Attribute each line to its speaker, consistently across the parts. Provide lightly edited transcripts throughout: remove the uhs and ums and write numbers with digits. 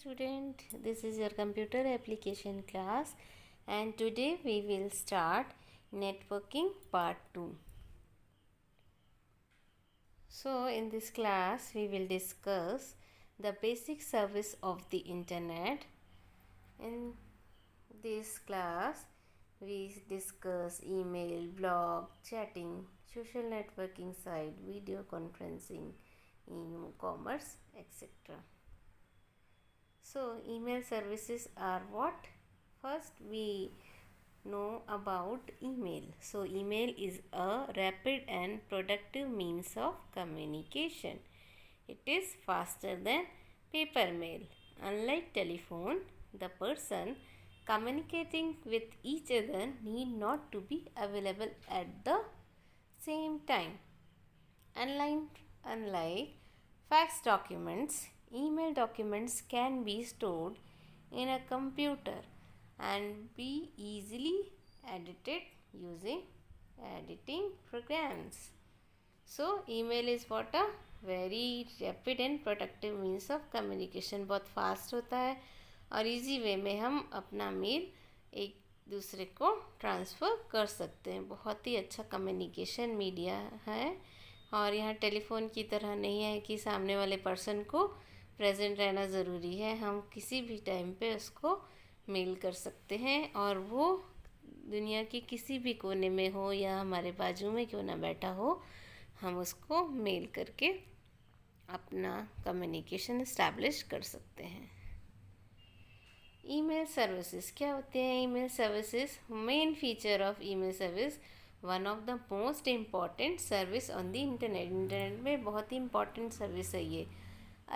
Speaker 1: student, this is your computer application class and today we will start networking part 2. So in this class we will discuss the basic service of the internet. In this class we discuss email, blog, chatting, social networking site, video conferencing, e-commerce, etc. So email services are what? First we know about email. So email is a rapid and productive means of communication. It is faster than paper mail. Unlike telephone, the person communicating with each other need not to be available at the same time. Unlike fax documents, email documents can be stored in a computer and be easily edited using editing programs. So email is what a very rapid and productive means of communication. बहुत fast होता है और easy way में हम अपना mail एक दूसरे को ट्रांसफ़र कर सकते हैं. बहुत ही अच्छा कम्युनिकेशन मीडिया है और यहाँ टेलीफोन की तरह नहीं है कि सामने वाले पर्सन को प्रेजेंट रहना ज़रूरी है. हम किसी भी टाइम पे उसको मेल कर सकते हैं और वो दुनिया के किसी भी कोने में हो या हमारे बाजू में क्यों ना बैठा हो, हम उसको मेल करके अपना कम्युनिकेशन इस्टेब्लिश कर सकते हैं. ईमेल सर्विसेज क्या होते हैं? Email services main feature of email service one of the most important service on the internet में बहुत ही इम्पॉर्टेंट सर्विस है ये.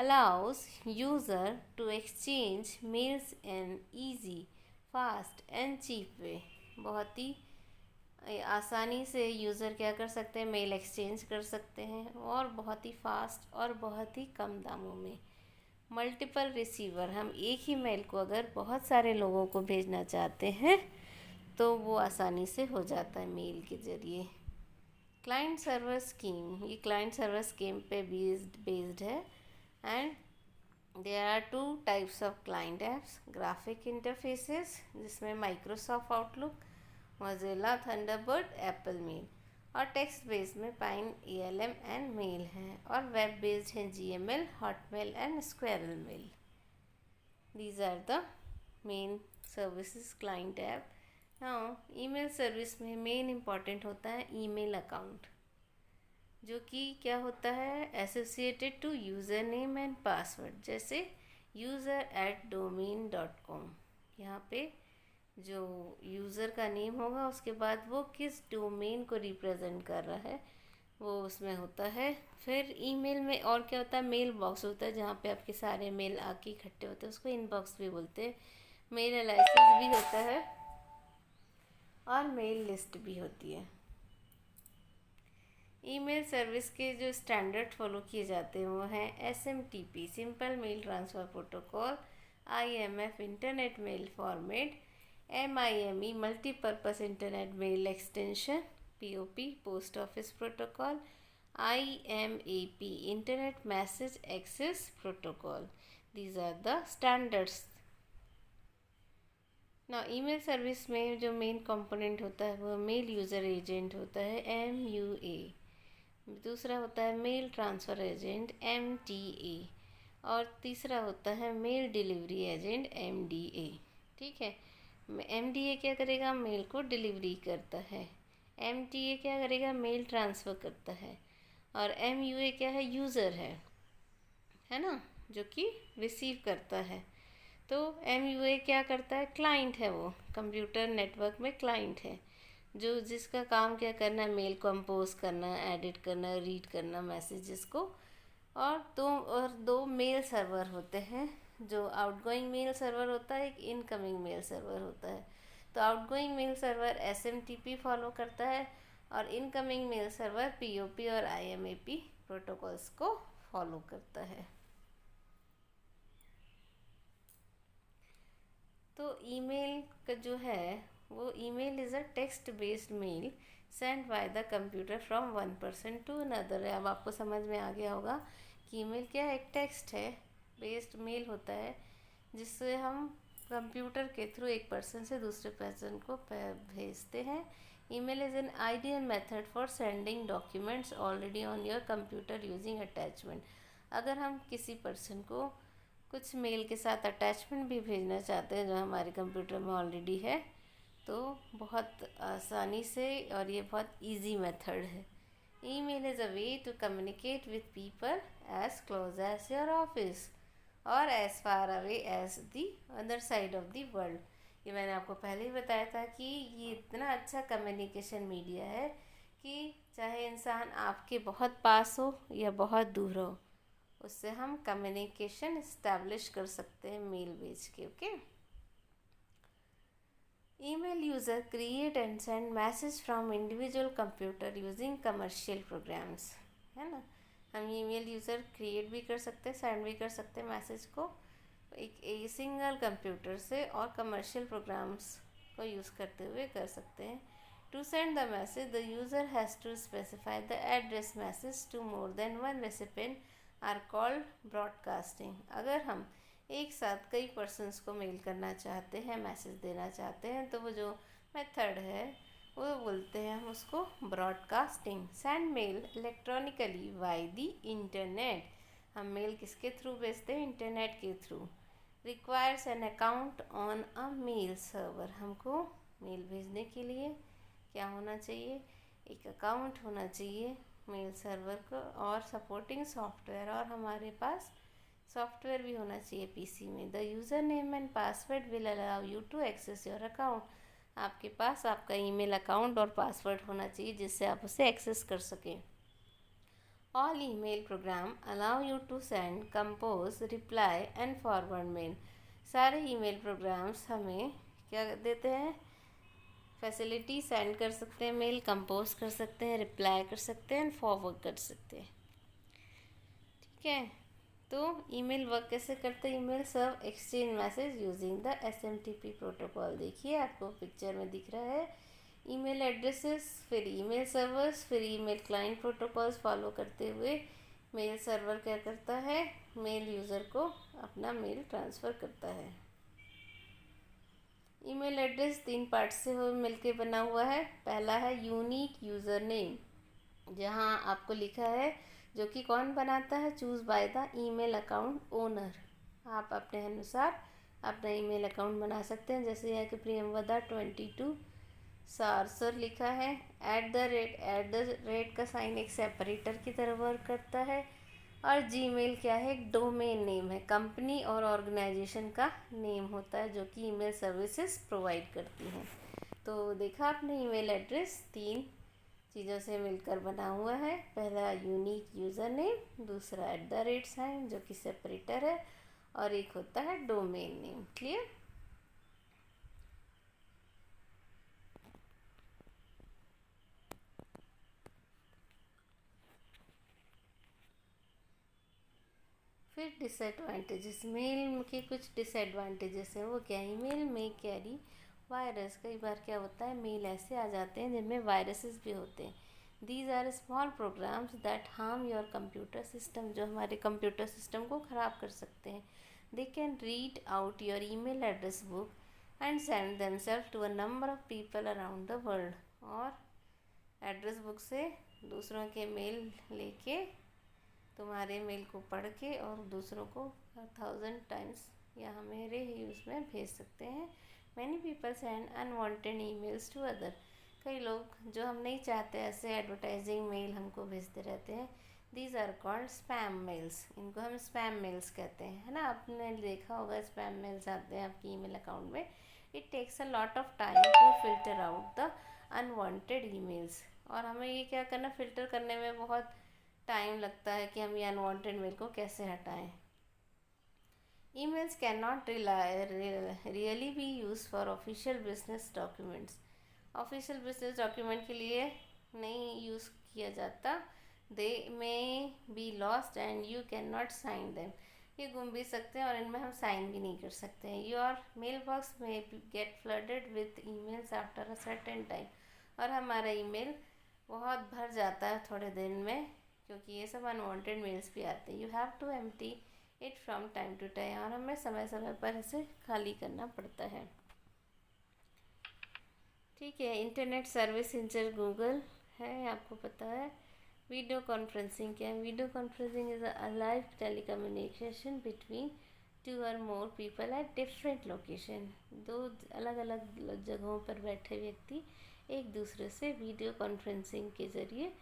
Speaker 1: allows user to exchange mails in easy, fast and cheap way. बहुत ही आसानी से यूज़र क्या कर सकते हैं, मेल एक्सचेंज कर सकते हैं और बहुत ही फास्ट और बहुत ही कम दामों में. मल्टीपल रिसीवर, हम एक ही मेल को अगर बहुत सारे लोगों को भेजना चाहते हैं तो वो आसानी से हो जाता है मेल के ज़रिए. क्लाइंट सर्वर स्कीम, ये क्लाइंट सर्वर स्कीम पे बेस्ड है. And there are 2 types of client apps. Graphic interfaces जिसमें Microsoft Outlook, Mozilla Thunderbird, Apple mail, और टेक्स्ट बेस्ड में पाइन, ALM एंड मेल हैं. और वेब बेस्ड हैं GML, Hotmail and Squirrel mail. These are the main services client app. Now email service में main important होता है email account, जो कि क्या होता है, associated to user name and password. जैसे user@domain.com, यहाँ पे जो यूज़र का नेम होगा उसके बाद वो किस डोमेन को रिप्रेजेंट कर रहा है वो उसमें होता है. फिर ईमेल में और क्या होता है, मेल बॉक्स होता है जहाँ पे आपके सारे मेल आके इकट्ठे होते हैं, उसको इनबॉक्स भी बोलते हैं. मेल एनालिसिस भी होता है और मेल लिस्ट भी होती है. ईमेल सर्विस के जो स्टैंडर्ड फॉलो किए जाते हैं वो हैं SMTP, simple mail transfer protocol, IMF, internet mail format, MIME, multipurpose internet mail extension, POP, post office protocol, IMAP, internet message access protocol. These are the standards. ना email service में जो main component होता है वो mail user agent होता है, MUA. दूसरा होता है मेल ट्रांसफ़र एजेंट, MTA. और तीसरा होता है मेल डिलीवरी एजेंट, MDA. ठीक है. MDA क्या करेगा, मेल को डिलीवरी करता है. MTA क्या करेगा, मेल ट्रांसफ़र करता है. और MUA क्या है, यूज़र है ना, जो कि रिसीव करता है. तो MUA क्या करता है, क्लाइंट है, वो कंप्यूटर नेटवर्क में क्लाइंट है जो जिसका काम क्या करना है, मेल कंपोज करना, एडिट करना, रीड करना मैसेजेस को. और दो मेल सर्वर होते हैं. जो आउटगोइंग मेल सर्वर होता है, एक इनकमिंग मेल सर्वर होता है. तो outgoing mail server SMTP follow करता है और इनकमिंग मेल सर्वर POP और IMAP प्रोटोकॉल्स को फॉलो करता है. तो ईमेल का जो है वो email is a text based mail send by the computer from one person to another. अब आपको समझ में आ गया होगा कि ईमेल क्या है, एक टेक्स्ट है बेस्ड मेल होता है जिससे हम कंप्यूटर के थ्रू एक पर्सन से दूसरे पर्सन को भेजते हैं। Email is an ideal method for sending documents already on your computer using attachment. अगर हम किसी पर्सन को कुछ मेल के साथ अटैचमेंट भी भेजना चाहते हैं जो हमारे कंप्यूटर में ऑलरेडी है, तो बहुत आसानी से, और ये बहुत इजी मेथड है। Email is a way to communicate with people as close as your office or as far away as the other side of the world. ये मैंने आपको पहले ही बताया था कि ये इतना अच्छा कम्युनिकेशन मीडिया है कि चाहे इंसान आपके बहुत पास हो या बहुत दूर हो, उससे हम कम्युनिकेशन इस्टेब्लिश कर सकते हैं मेल भेज के। Okay. Email user create and send message from individual computer using commercial programs, है ना। हम ईमेल यूज़र क्रिएट भी कर सकते हैं, सेंड भी कर सकते हैं मैसेज को एक सिंगल कंप्यूटर से, और कमर्शियल प्रोग्राम्स को यूज़ करते हुए कर सकते हैं। To send the message the user has to specify the address message to more than one recipient are called broadcasting. अगर हम एक साथ कई पर्सन्स को मेल करना चाहते हैं, मैसेज देना चाहते हैं, तो वो जो मेथड है वो बोलते हैं हम उसको broadcasting. Send mail electronically by the internet. हम मेल किसके थ्रू भेजते हैं? इंटरनेट के through. Requires an account on a mail server. हमको मेल भेजने के लिए क्या होना चाहिए? एक अकाउंट होना चाहिए मेल सर्वर को, और सपोर्टिंग सॉफ्टवेयर, और हमारे पास सॉफ्टवेयर भी होना चाहिए पीसी में। The user name and password will allow you to access your account. आपके पास आपका ईमेल अकाउंट और पासवर्ड होना चाहिए जिससे आप उसे एक्सेस कर सकें। All email program allow you to send, compose, reply and forward mail. सारे ईमेल प्रोग्राम्स हमें क्या देते हैं? फैसिलिटी। सेंड कर सकते हैं मेल, कंपोज कर सकते हैं, रिप्लाई कर सकते हैं, फॉरवर्ड कर सकते हैं। ठीक है। तो ईमेल वर्क कैसे करते हैं? Email serve exchange message using the SMTP protocol. देखिए आपको पिक्चर में दिख रहा है ईमेल एड्रेसेस, फिर ईमेल सर्वर्स, फिर ईमेल क्लाइंट प्रोटोकॉल्स फॉलो करते हुए मेल सर्वर क्या करता है? मेल यूज़र को अपना मेल ट्रांसफ़र करता है। ईमेल एड्रेस 3 पार्ट से मिलके बना हुआ है। पहला है यूनिक यूज़र नेम, जहाँ आपको लिखा है, जो कि कौन बनाता है? Choose by the email account owner. आप अपने अनुसार अपना ईमेल अकाउंट बना सकते हैं। जैसे यहाँ के प्रियमवदा 22 सारसर लिखा है। एट द रेट का साइन एक सेपरेटर की तरह वर्क करता है। और जीमेल क्या है? एक डोमेन नेम है, कंपनी और ऑर्गेनाइजेशन का नेम होता है जो कि ईमेल सर्विसेज प्रोवाइड करती हैं। तो देखा आपने, ईमेल एड्रेस 3 चीज़ों से मिलकर बना हुआ है। पहला यूनिक यूज़र नेम, दूसरा @ साइन जो कि सेपरेटर है, और एक होता है डोमेन नेम। क्लियर? फिर डिसएडवांटेजेस। मेल के कुछ डिसएडवांटेजेस हैं। वो क्या? ईमेल में कैरी वायरस। कई बार क्या होता है, मेल ऐसे आ जाते हैं जिनमें वायरसेस भी होते हैं। These are small programs that harm your computer system, जो हमारे कंप्यूटर सिस्टम को ख़राब कर सकते हैं। They can read out your email address book and send themselves to a number of people around the world. और एड्रेस बुक से दूसरों के मेल लेके तुम्हारे मेल को पढ़ के और दूसरों को 1000 टाइम्स या मेरे ही उसमें भेज सकते हैं। Many people send unwanted emails to other. कई लोग जो हम नहीं चाहते ऐसे एडवर्टाइजिंग मेल हमको भेजते रहते हैं। These are called spam mails. इनको हम स्पैम मेल्स कहते हैं, है ना। आपने देखा होगा स्पैम मेल्स आते हैं आपकी ईमेल अकाउंट में। It takes a lot of time to filter out the unwanted emails. और हमें ये क्या करना, फ़िल्टर करने में बहुत टाइम लगता है कि हम ये अनवांटेड मेल को कैसे हटाएं। Emails can not really be use for official business documents. Official business document के लिए नहीं यूज़ किया जाता। They may be lost and you can not sign them. ये गुम भी सकते हैं और इनमें हम साइन भी नहीं कर सकते हैं। योर मेल बॉक्स में get flooded with emails after a certain time. और हमारा ईमेल बहुत भर जाता है थोड़े दिन में, क्योंकि ये सब अनवांटेड मेल्स भी आते हैं। You have to empty it from time to time, और हमें समय समय पर इसे खाली करना पड़ता है। ठीक है, इंटरनेट सर्विस इंजन गूगल है, आपको पता है। वीडियो कॉन्फ्रेंसिंग क्या है? Video conferencing is a live telecommunication between two or more people at different location. दो अलग अलग जगहों पर बैठे व्यक्ति एक दूसरे से वीडियो कॉन्फ्रेंसिंग के ज़रिए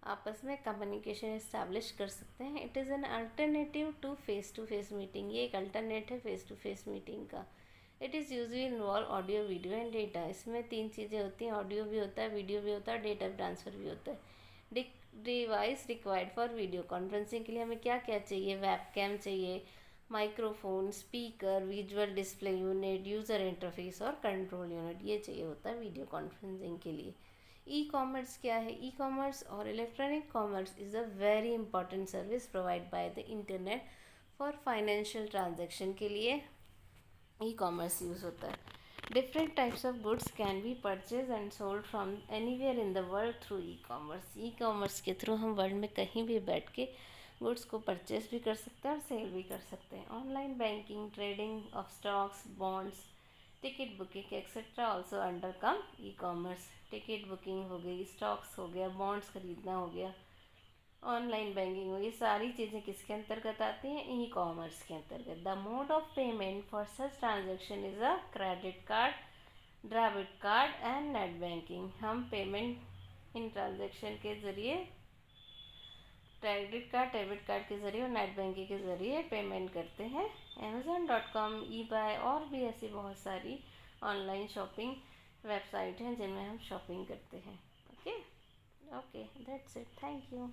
Speaker 1: आपस में कम्युनिकेशन इस्टेब्लिश कर सकते हैं। It is an alternative to face meeting. ये एक अल्टरनेट है फेस टू फेस मीटिंग का। It is usually involve audio, video and data. इसमें 3 चीज़ें होती हैं, ऑडियो भी होता है, वीडियो भी होता है, डेटा ट्रांसफ़र भी होता है। Device required for video conferencing के लिए हमें क्या क्या चाहिए? वेबकैम चाहिए, microphone, speaker, visual display unit, user interface और कंट्रोल यूनिट, ये चाहिए होता है वीडियो कॉन्फ्रेंसिंग के लिए। ई कॉमर्स क्या है? ई कॉमर्स और electronic commerce is a very important service provide by the internet for financial transaction के लिए ई कॉमर्स यूज़ होता है। Different types of goods can be purchase and sold from anywhere in the world through e commerce. E commerce के through हम world में कहीं भी बैठ के गुड्स को परचेज भी कर सकते हैं और सेल भी कर सकते हैं। Online banking, trading of stocks, bonds, ticket booking etcetera also under come e commerce. Ticket booking हो गई, स्टॉक्स हो गया, बॉन्ड्स खरीदना हो गया, ऑनलाइन बैंकिंग हो, ये सारी चीज़ें किसके अंतर्गत आती हैं? ई कॉमर्स के अंतर्गत। The mode of payment for such transaction is a credit card, debit card and net banking. हम पेमेंट इन ट्रांजेक्शन के ज़रिए क्रेडिट कार्ड, डेबिट कार्ड के ज़रिए और नेट बैंकिंग के ज़रिए पेमेंट करते हैं। Amazon.com, eBay और भी ऐसी बहुत सारी ऑनलाइन शॉपिंग वेबसाइट हैं जिनमें हम शॉपिंग करते हैं। Okay okay, that's it, thank you.